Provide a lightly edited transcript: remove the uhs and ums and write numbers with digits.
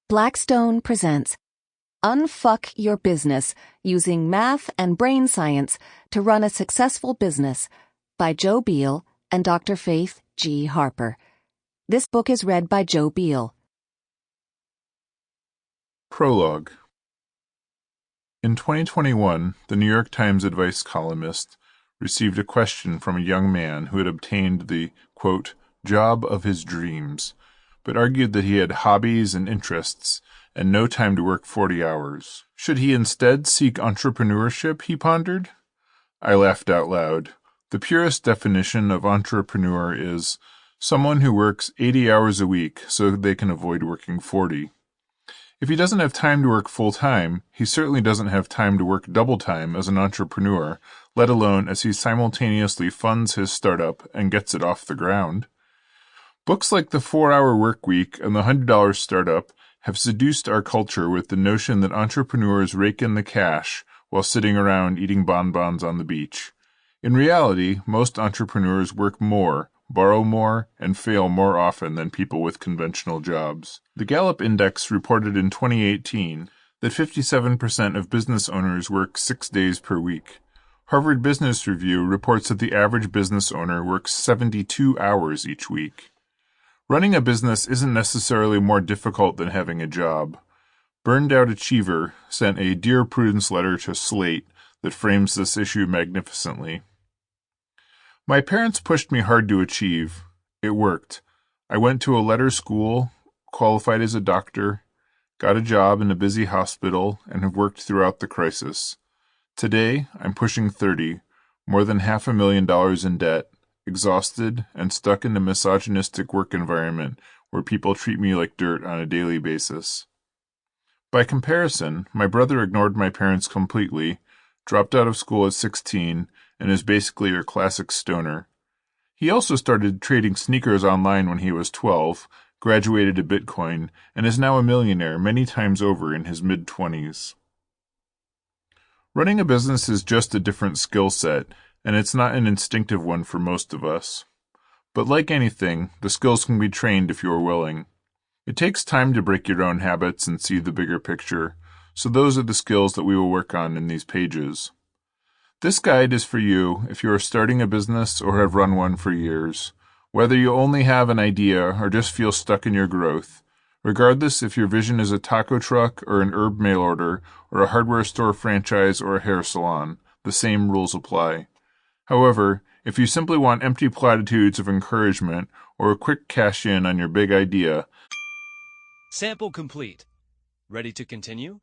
Blackstone presents Unfuck Your Business Using Math and Brain Science to Run a Successful Business by Joe Biel and Dr. Faith G. Harper. This book is read by Joe Biel. Prologue. In 2021, the New York Times advice columnist received a question from a young man who had obtained the, quote, job of his dreams, but argued that he had hobbies and interests and no time to work 40 hours. Should he instead seek entrepreneurship, he pondered? I laughed out loud. The purest definition of entrepreneur is someone who works 80 hours a week so they can avoid working 40. If he doesn't have time to work full-time, he certainly doesn't have time to work double-time as an entrepreneur, let alone as he simultaneously funds his startup and gets it off the ground. Books like The 4-Hour Workweek and The $100 Startup have seduced our culture with the notion that entrepreneurs rake in the cash while sitting around eating bonbons on the beach. In reality, most entrepreneurs work more, borrow more, and fail more often than people with conventional jobs. The Gallup Index reported in 2018 that 57% of business owners work 6 days per week. Harvard Business Review reports that the average business owner works 72 hours each week. Running a business isn't necessarily more difficult than having a job. Burned Out Achiever sent a Dear Prudence letter to Slate that frames this issue magnificently. My parents pushed me hard to achieve. It worked. I went to a letter school, qualified as a doctor, got a job in a busy hospital, and have worked throughout the crisis. Today, I'm pushing 30, more than $500,000 in debt, exhausted, and stuck in a misogynistic work environment where people treat me like dirt on a daily basis. By comparison, my brother ignored my parents completely, dropped out of school at 16, and is basically your classic stoner. He also started trading sneakers online when he was 12, graduated to Bitcoin, and is now a millionaire many times over in his mid-20s. Running a business is just a different skill set, and it's not an instinctive one for most of us. But like anything, the skills can be trained if you are willing. It takes time to break your own habits and see the bigger picture, so those are the skills that we will work on in these pages. This guide is for you if you are starting a business or have run one for years, whether you only have an idea or just feel stuck in your growth. Regardless if your vision is a taco truck or an herb mail order or a hardware store franchise or a hair salon, the same rules apply. However, if you simply want empty platitudes of encouragement or a quick cash in on your big idea, Sample complete. Ready to continue?